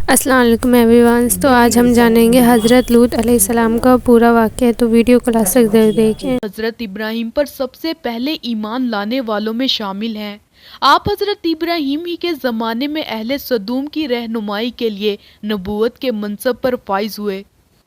السلام علیکم every once. تو آج ہم جانیں گے حضرت لوط علیہ السلام کا پورا واقعہ، تو ویڈیو کو لاسٹ تک ضرور دیکھیں۔ حضرت ابراہیم پر سب سے پہلے ایمان لانے والوں میں شامل ہیں۔ آپ حضرت ابراہیم ہی کے زمانے میں اہل سدوم کی رہنمائی کے لیے نبوت کے منصب پر فائز ہوئے۔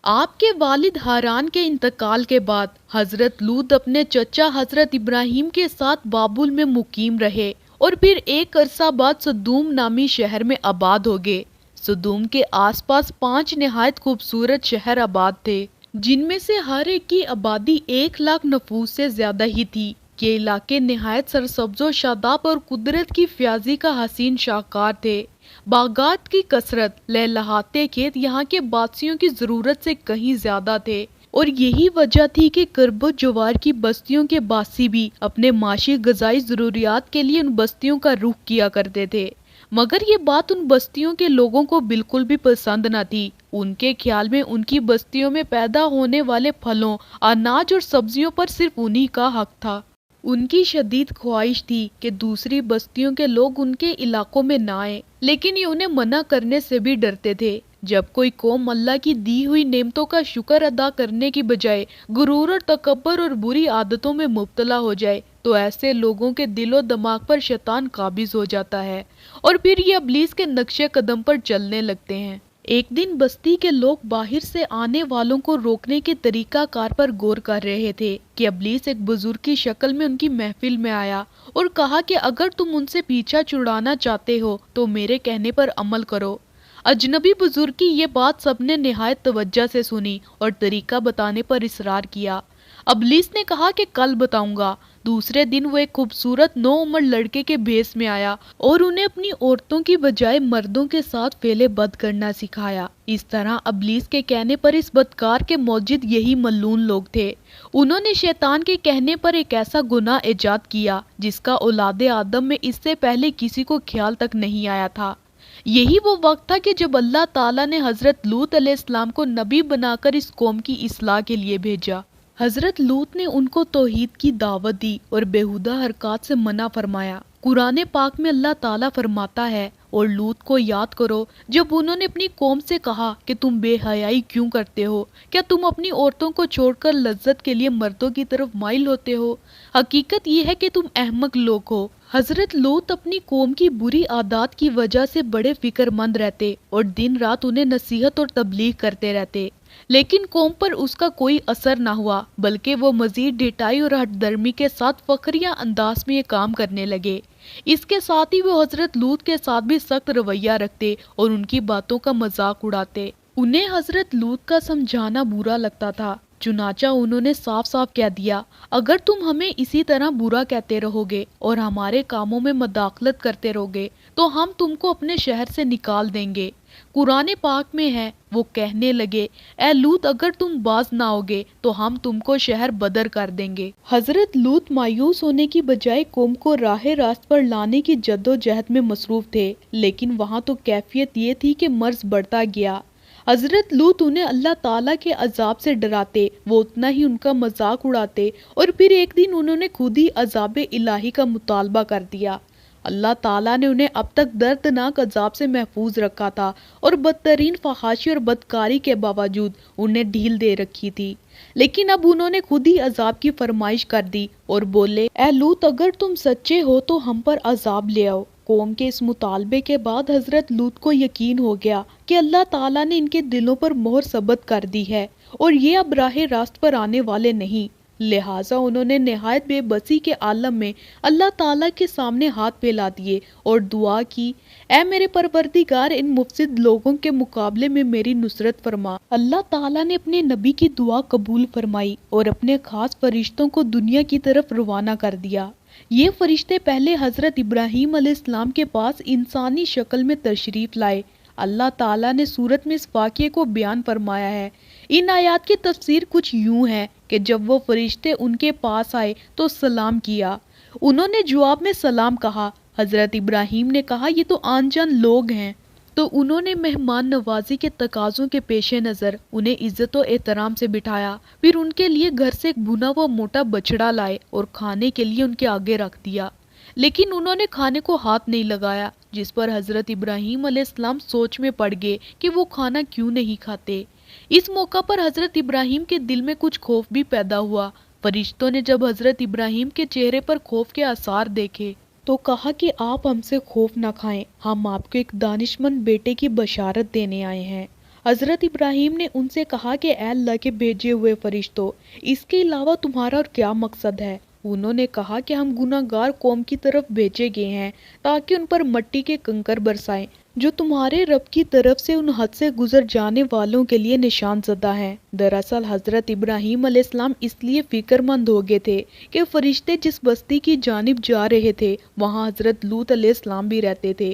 آپ کے والد ہاران کے انتقال کے بعد حضرت لوط اپنے چچا حضرت ابراہیم کے ساتھ بابل میں مقیم رہے اور پھر ایک عرصہ بعد سدوم نامی شہر میں آباد ہو گئے۔ سدوم کے آس پاس 5 نہایت خوبصورت شہر آباد تھے، جن میں سے ہر ایک کی آبادی 1,00,000 نفوس سے زیادہ ہی تھی۔ یہ علاقے نہایت سرسبز و شاداب اور قدرت کی فیاضی کا حسین شاہکار تھے۔ باغات کی کثرت، لہلہاتے کھیت یہاں کے باسیوں کی ضرورت سے کہیں زیادہ تھے، اور یہی وجہ تھی کہ کرب و جوار کی بستیوں کے باسی بھی اپنے معاشی غذائی ضروریات کے لیے ان بستیوں کا رخ کیا کرتے تھے۔ مگر یہ بات ان بستیوں کے لوگوں کو بالکل بھی پسند نہ تھی۔ ان کے خیال میں ان کی بستیوں میں پیدا ہونے والے پھلوں، اناج اور سبزیوں پر صرف انہی کا حق تھا۔ ان کی شدید خواہش تھی کہ دوسری بستیوں کے لوگ ان کے علاقوں میں نہ آئیں، لیکن یہ انہیں منع کرنے سے بھی ڈرتے تھے۔ جب کوئی قوم اللہ کی دی ہوئی نعمتوں کا شکر ادا کرنے کی بجائے غرور اور تکبر اور بری عادتوں میں مبتلا ہو جائے تو ایسے لوگوں کے دل و دماغ پر شیطان قابض ہو جاتا ہے، اور پھر یہ ابلیس کے نقش قدم پر چلنے لگتے ہیں۔ ایک دن بستی کے لوگ باہر سے آنے والوں کو روکنے کے طریقہ کار پر غور کر رہے تھے کہ ابلیس ایک بزرگ کی شکل میں ان کی محفل میں آیا اور کہا کہ اگر تم ان سے پیچھا چھڑانا چاہتے ہو تو میرے کہنے پر عمل کرو۔ اجنبی بزرگ کی یہ بات سب نے نہایت توجہ سے سنی اور طریقہ بتانے پر اصرار کیا۔ ابلیس نے کہا کہ کل بتاؤں گا۔ دوسرے دن وہ ایک خوبصورت نوعمر لڑکے کے بھیس میں آیا اور انہیں اپنی عورتوں کی بجائے مردوں کے ساتھ فعل بد کرنا سکھایا۔ اس طرح ابلیس کے کہنے پر اس بدکار کے موجد یہی ملعون لوگ تھے۔ انہوں نے شیطان کے کہنے پر ایک ایسا گناہ ایجاد کیا جس کا اولاد آدم میں اس سے پہلے کسی کو خیال تک نہیں آیا تھا۔ یہی وہ وقت تھا کہ جب اللہ تعالیٰ نے حضرت لوط علیہ السلام کو نبی بنا کر اس قوم کی اصلاح کے لیے بھیجا۔ حضرت لوط نے ان کو توحید کی دعوت دی اور بیہودہ حرکات سے منع فرمایا۔ قرآن پاک میں اللہ تعالیٰ فرماتا ہے، اور لوط کو یاد کرو جب انہوں نے اپنی قوم سے کہا کہ تم بے حیائی کیوں کرتے ہو؟ کیا تم اپنی عورتوں کو چھوڑ کر لذت کے لیے مردوں کی طرف مائل ہوتے ہو؟ حقیقت یہ ہے کہ تم احمق لوگ ہو۔ حضرت لوط اپنی قوم کی بری عادات کی وجہ سے بڑے فکر مند رہتے اور دن رات انہیں نصیحت اور تبلیغ کرتے رہتے، لیکن قوم پر اس کا کوئی اثر نہ ہوا، بلکہ وہ مزید ڈٹائی اور ہٹ درمی کے ساتھ فخریہ انداز میں یہ کام کرنے لگے۔ اس کے ساتھ ہی وہ حضرت لوط کے ساتھ بھی سخت رویہ رکھتے اور ان کی باتوں کا مذاق اڑاتے۔ انہیں حضرت لوط کا سمجھانا برا لگتا تھا، چنانچہ انہوں نے صاف صاف کہہ دیا، اگر تم ہمیں اسی طرح برا کہتے رہو گے اور ہمارے کاموں میں مداخلت کرتے رہو گے تو ہم تم کو اپنے شہر سے نکال دیں گے۔ قرآن پاک میں ہے، وہ کہنے لگے، اے لوط اگر تم باز نہ ہوگے تو ہم تم کو شہر بدر کر دیں گے۔ حضرت لوط مایوس ہونے کی بجائے قوم کو راہ راست پر لانے کی جد و جہد میں مصروف تھے، لیکن وہاں تو کیفیت یہ تھی کہ مرض بڑھتا گیا۔ حضرت لوط انہیں اللہ تعالیٰ کے عذاب سے ڈراتے، وہ اتنا ہی ان کا مذاق اڑاتے، اور پھر ایک دن انہوں نے خود ہی عذاب الہی کا مطالبہ کر دیا۔ اللہ تعالیٰ نے انہیں اب تک دردناک عذاب سے محفوظ رکھا تھا اور بدترین فحاشی اور بدکاری کے باوجود انہیں ڈھیل دے رکھی تھی، لیکن اب انہوں نے خود ہی عذاب کی فرمائش کر دی اور بولے، اے لوط اگر تم سچے ہو تو ہم پر عذاب لے آؤ۔ قوم کے اس مطالبے کے بعد حضرت لوط کو یقین ہو گیا کہ اللہ تعالیٰ نے ان کے دلوں پر مہر ثبت کر دی ہے اور یہ اب راہ راست پر آنے والے نہیں، لہٰذا انہوں نے نہایت بے بسی کے عالم میں اللہ تعالیٰ کے سامنے ہاتھ پھیلا دیے اور دعا کی، اے میرے پروردگار، ان مفسد لوگوں کے مقابلے میں میری نصرت فرما۔ اللہ تعالیٰ نے اپنے نبی کی دعا قبول فرمائی اور اپنے خاص فرشتوں کو دنیا کی طرف روانہ کر دیا۔ یہ فرشتے پہلے حضرت ابراہیم علیہ السلام کے پاس انسانی شکل میں تشریف لائے۔ اللہ تعالیٰ نے سورت میں اس واقعے کو بیان فرمایا ہے۔ ان آیات کی تفسیر کچھ یوں ہے کہ جب وہ فرشتے ان کے پاس آئے تو سلام کیا، انہوں نے جواب میں سلام کہا۔ حضرت ابراہیم نے کہا، یہ تو آن جان لوگ ہیں، تو انہوں نے مہمان نوازی کے تقاضوں کے پیش نظر انہیں عزت و احترام سے بٹھایا، پھر ان کے لیے گھر سے ایک بھنا ہوا موٹا بچڑا لائے اور کھانے کے لیے ان کے آگے رکھ دیا، لیکن انہوں نے کھانے کو ہاتھ نہیں لگایا۔ जिस पर हजरत इब्राहिम अलैहिस्सलाम सोच में पड़ गए कि वो खाना क्यों नहीं खाते। इस मौका पर हजरत इब्राहिम के दिल में कुछ खौफ भी पैदा हुआ। फरिश्तों ने जब हजरत इब्राहिम के चेहरे पर खौफ के आसार देखे तो कहा कि आप हमसे खौफ न खाएं, हम आपको एक दानिशमंद बेटे की बशारत देने आए हैं। हजरत इब्राहिम ने उनसे कहा कि ऐ अल्लाह के भेजे हुए फरिश्तों, इसके अलावा तुम्हारा और क्या मकसद है? उन्होंने कहा कि हम गुनाहगार कौम की तरफ भेजे गए हैं ताकि उन पर मिट्टी के कंकर बरसाएं जो तुम्हारे रब की तरफ से उन हद से गुजर जाने वालों के लिए निशान ज़दा हैं। दरअसल हजरत इब्राहिम अलैहिस्सलाम इसलिए फिक्रमंद हो गए थे कि फरिश्ते जिस बस्ती की जानिब जा रहे थे वहाँ हजरत लूत अलैहिस्सलाम भी रहते थे।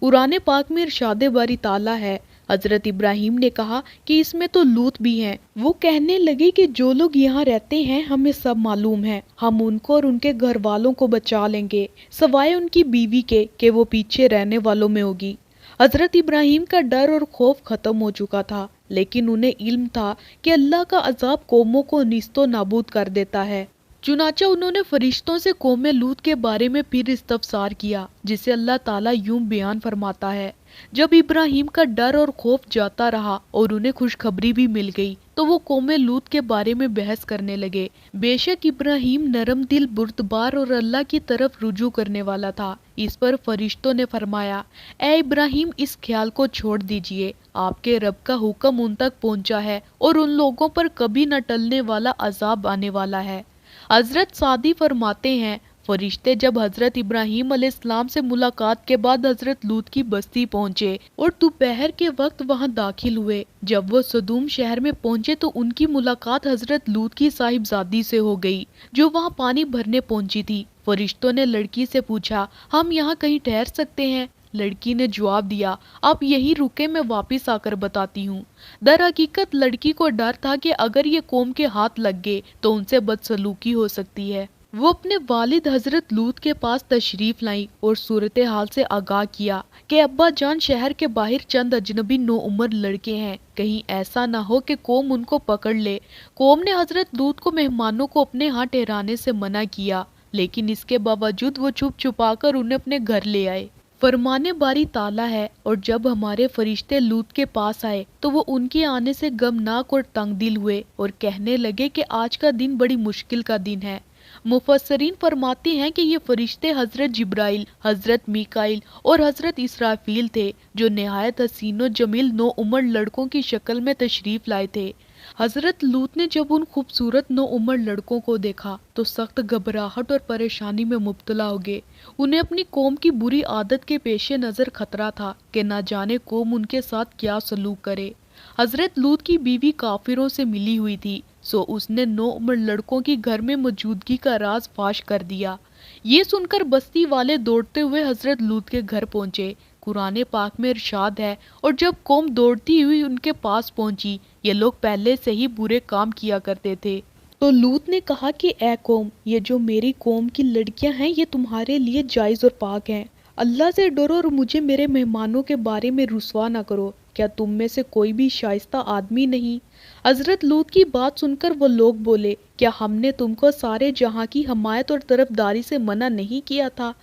कुरान पाक में इरशाद बारी ताला है, हजरत इब्राहिम ने कहा कि इसमें तो लूत भी हैं। वो कहने लगे कि जो लोग यहाँ रहते हैं हमें सब मालूम है, हम उनको और उनके घर वालों को बचा लेंगे सवाए उनकी बीवी के कि वो पीछे रहने वालों में होगी। हजरत इब्राहिम का डर और खौफ खत्म हो चुका था, लेकिन उन्हें इल्म था कि अल्लाह का अजाब कौमों को निस्तो नाबूद कर देता है। चुनाचा उन्होंने फरिश्तों से कौम लूत के बारे में फिर इस्तफसार किया, जिसे अल्लाह ताला यूं बयान फरमाता है, जब इब्राहिम का डर और खौफ जाता रहा और उन्हें खुशखबरी भी मिल गई तो वो कौम लूत के बारे में बहस करने लगे। बेशक इब्राहिम नरम दिल, बुर्दबार और अल्लाह की तरफ रुजू करने वाला था। इस पर फरिश्तों ने फरमाया, ए इब्राहिम, इस ख्याल को छोड़ दीजिए, आपके रब का हुक्म उन तक पहुंचा है और उन लोगों पर कभी न टलने वाला अजाब आने वाला है। हजरत सादी फरमाते हैं, फरिश्ते जब हजरत इब्राहिम अलैहिस्सलाम से मुलाकात के बाद हजरत लूत की बस्ती पहुंचे और दोपहर के वक्त वहां दाखिल हुए। जब वो सदूम शहर में पहुंचे तो उनकी मुलाकात हजरत लूत की साहिबजादी से हो गई जो वहां पानी भरने पहुंची थी। फरिश्तों ने लड़की से पूछा, हम यहाँ कहीं ठहर सकते हैं? लड़की ने जवाब दिया, आप यहीं रुके, मैं वापस आकर बताती हूँ। दर हकीकत लड़की को डर था कि अगर ये कौम के हाथ लग गए तो उनसे बदसलूकी हो सकती है। वो अपने वालिद हजरत लूत के पास तशरीफ लाई और सूरत हाल से आगाह किया कि अब्बा जान, शहर के बाहर चंद अजनबी नो उम्र लड़के हैं, कहीं ऐसा ना हो कि कौम उनको पकड़ ले। कौम ने हजरत लूत को मेहमानों को अपने यहाँ ठहराने से मना किया, लेकिन इसके बावजूद वो छुप छुपा कर उन्हें अपने घर ले आए। फरमाने बारी ताला है, और जब हमारे फरिश्ते लूत के पास आए तो वो उनके आने से गमनाक और तंग दिल हुए और कहने लगे कि आज का दिन बड़ी मुश्किल का दिन है। मुफस्सरीन फरमाते हैं कि ये फरिश्ते हजरत जिब्राइल, हजरत मीकाइल और हजरत इसराफील थे जो निहायत हसीनो जमील नो उम्र लड़कों की शक्ल में तशरीफ लाए थे। हजरत लूत ने जब उन खूबसूरत नो उम्र लड़कों को देखा तो सख्त घबराहट और परेशानी में मुब्तला हो गए। उन्हें अपनी कौम की बुरी आदत के पेश नज़र खतरा था कि ना जाने कौम उनके साथ क्या सलूक करे। हजरत लूत की बीवी काफिरों से मिली हुई थी, सो उसने 9 उम्र लड़कों की घर में मौजूदगी का राज फाश कर दिया। ये सुनकर बस्ती वाले दौड़ते हुए हजरत लूत के घर पहुंचे। कुरान पाक में इरशाद है, और जब कौम दौड़ती हुई उनके पास पहुंची, ये लोग पहले से ही बुरे काम किया करते थे। तो लूत ने कहा कि ए कौम, ये जो मेरी कौम की लड़कियां हैं ये तुम्हारे लिए जायज़ और पाक हैं। अल्लाह से डरो और मुझे मेरे मेहमानों के बारे में रुसवा ना करो। क्या तुम में से कोई भी शाइस्ता आदमी नहीं? हजरत लूत की बात सुनकर वो लोग बोले, क्या हमने तुमको सारे जहां की हमायत और तरफदारी से मना नहीं किया था?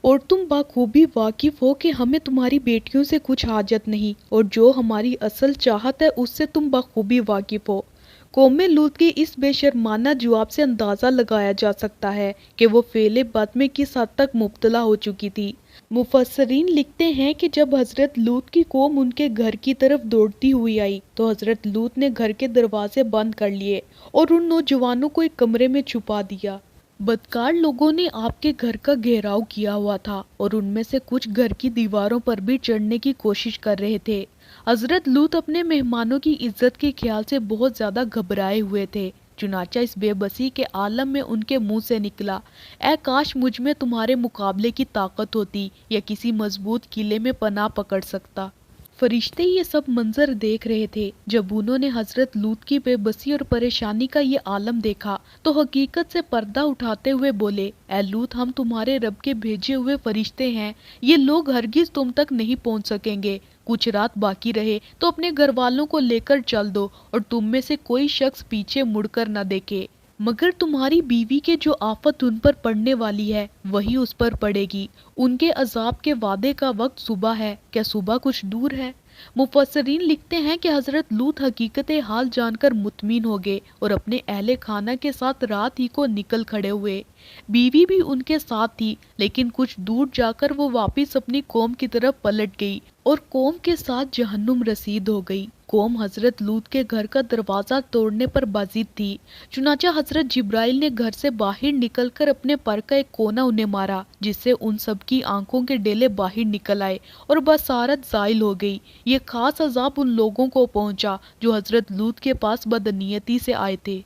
और तुम बाखूबी वाकिफ हो कि हमें तुम्हारी बेटियों से कुछ हाजत नहीं, और जो हमारी असल चाहत है उससे तुम बाखूबी वाकिफ हो। कौम लूत के इस बेशर्माना जवाब से अंदाज़ा लगाया जा सकता है कि वो फेले बद में किस हद तक मुब्तला हो चुकी थी। मुफस्सरीन लिखते हैं कि जब हजरत लूत की कौम उनके घर की तरफ दौड़ती हुई आई तो हजरत लूत ने घर के दरवाजे बंद कर लिए और उन नौजवानों को एक कमरे में छुपा दिया। बदकार लोगों ने आपके घर का घेराव किया हुआ था और उनमें से कुछ घर की दीवारों पर भी चढ़ने की कोशिश कर रहे थे। हजरत लूत अपने मेहमानों की इज्जत के ख्याल से बहुत ज्यादा घबराए हुए थे। चुनाचा इस बेबसी के आलम में उनके मुंह से निकला, ऐ काश मुझ में तुम्हारे मुकाबले की ताकत होती या किसी मजबूत किले में पनाह पकड़ सकता। फरिश्ते ये सब मंजर देख रहे थे। जब उन्होंने हजरत लूत की बेबसी और परेशानी का ये आलम देखा तो हकीकत से पर्दा उठाते हुए बोले, ऐ लूत, हम तुम्हारे रब के भेजे हुए फरिश्ते हैं, ये लोग हरगिज तुम तक नहीं पहुंच सकेंगे। कुछ रात बाकी रहे तो अपने घर वालों को लेकर चल दो और तुम में से कोई शख्स पीछे मुड़कर न देखे। मगर तुम्हारी बीवी के जो आफत उन पर पड़ने वाली है वही उस पर पड़ेगी। उनके अजाब के वादे का वक्त सुबह है, क्या सुबह कुछ दूर है? मुफस्सरीन लिखते हैं कि हजरत लूत हकीकत हाल जानकर मुतमिन हो गए और अपने अहले खाना के साथ रात ही को निकल खड़े हुए। बीवी भी उनके साथ थी, लेकिन कुछ दूर जाकर वो वापस अपनी कौम की तरफ पलट गई और कौम के साथ जहन्नुम रसीद हो गई। कौम हजरत लूत के घर का दरवाजा तोड़ने पर बाजिद थी। चुनाचा हजरत जिब्राइल ने घर से बाहर निकलकर अपने पर का एक कोना उन्हें मारा, जिससे उन सबकी आंखों के डेले बाहर निकल आए और बसारत जाइल हो गई। ये खास अजाब उन लोगों को पहुंचा जो हजरत लूत के पास बदनीयती से आए थे।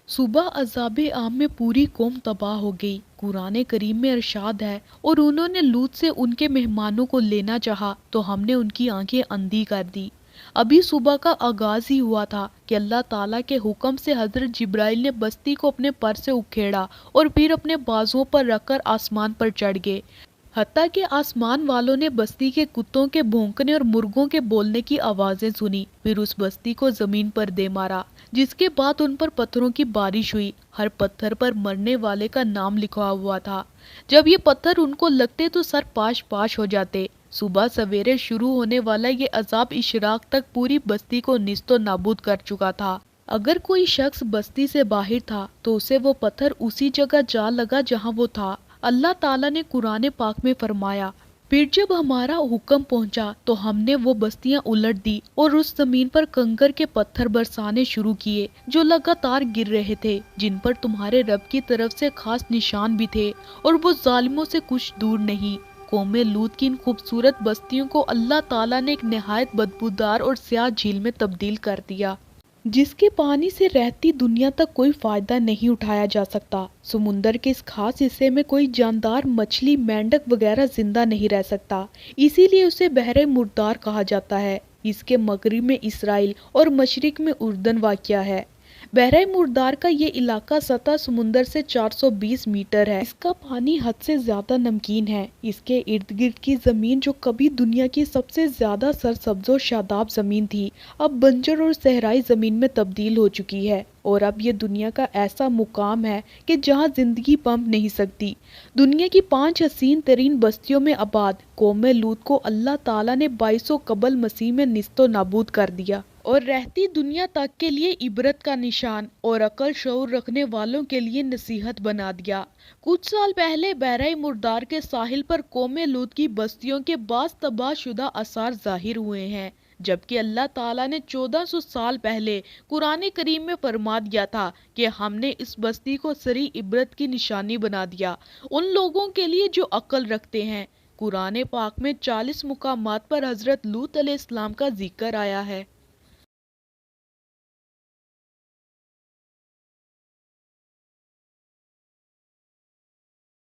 सुबह अजाब आम में पूरी कौम तबाह हो गई। कुरान करीम में इरशाद है, और उन्होंने लूत से उनके मेहमानों को लेना चाहा तो हमने उनकी आंखें अंधी कर दी। अभी सुबह का आगाज ही हुआ था कि अल्लाह ताला के हुक्म से हजरत जिब्राइल ने बस्ती को अपने पर से उखेड़ा और फिर अपने बाजुओं पर रखकर आसमान पर चढ़ गए। हत्ता कि आसमान वालों ने बस्ती के कुत्तों के भौंकने और मुर्गों के बोलने की आवाजें सुनी। फिर उस बस्ती को जमीन पर दे मारा, जिसके बाद उन पर पत्थरों की बारिश हुई। हर पत्थर पर मरने वाले का नाम लिखा हुआ था। जब ये पत्थर उनको लगते तो सर पाश पाश हो जाते। सुबह सवेरे शुरू होने वाला ये अजाब इशराक तक पूरी बस्ती को निस्तो नाबूद कर चुका था। अगर कोई शख्स बस्ती से बाहर था तो उसे वो पत्थर उसी जगह जा लगा जहाँ वो था। अल्लाह ताला ने कुरान पाक में फरमाया, फिर जब हमारा हुक्म पहुंचा तो हमने वो बस्तियां उलट दी और उस जमीन पर कंकर के पत्थर बरसाने शुरू किए जो लगातार गिर रहे थे, जिन पर तुम्हारे रब की तरफ से खास निशान भी थे, और वो जालिमों से कुछ दूर नहीं। कौमे लूत की इन खूबसूरत बस्तियों को अल्लाह ताला ने एक निहायत बदबूदार और स्याह झील में तब्दील कर दिया, जिसके पानी से रहती दुनिया तक कोई फायदा नहीं उठाया जा सकता। समुंदर के इस खास हिस्से में कोई जानदार मछली, मेंढक वगैरह जिंदा नहीं रह सकता, इसीलिए उसे बहरे मुर्दार कहा जाता है। इसके मगरिब में इसराइल और मशरिक में उर्दन वाक़या है। बहरे मुर्दार का ये इलाका सतह समुंदर से 420 मीटर है। इसका पानी हद से ज्यादा नमकीन है। इसके इर्द गिर्द की जमीन, जो कभी दुनिया की सबसे ज्यादा सरसब्ज़ो शादाब जमीन थी, अब बंजर और सहराई जमीन में तब्दील हो चुकी है। और अब ये दुनिया का ऐसा मुकाम है कि जहाँ जिंदगी पंप नहीं सकती। दुनिया की 5 हसीन तरीन बस्तियों में आबाद कौमे लूत को अल्लाह ताला ने 2200 कबल मसीह में निस्तो नाबूद कर दिया और रहती दुनिया तक के लिए इबरत का निशान और अकल शऊर रखने वालों के लिए नसीहत बना दिया। कुछ साल पहले बहराई मुर्दार के साहिल पर कौमे लूत की बस्तियों के बास तबाहशुदा आसार जाहिर हुए हैं, जबकि अल्लाह ताला ने 1400 साल पहले कुरान करीम में फरमा दिया था कि हमने इस बस्ती को सरी इबरत की निशानी बना दिया उन लोगों के लिए जो अकल रखते हैं। कुरान पाक में 40 मुकामात पर हजरत लूत अलैहिस्सलाम का जिक्र आया है।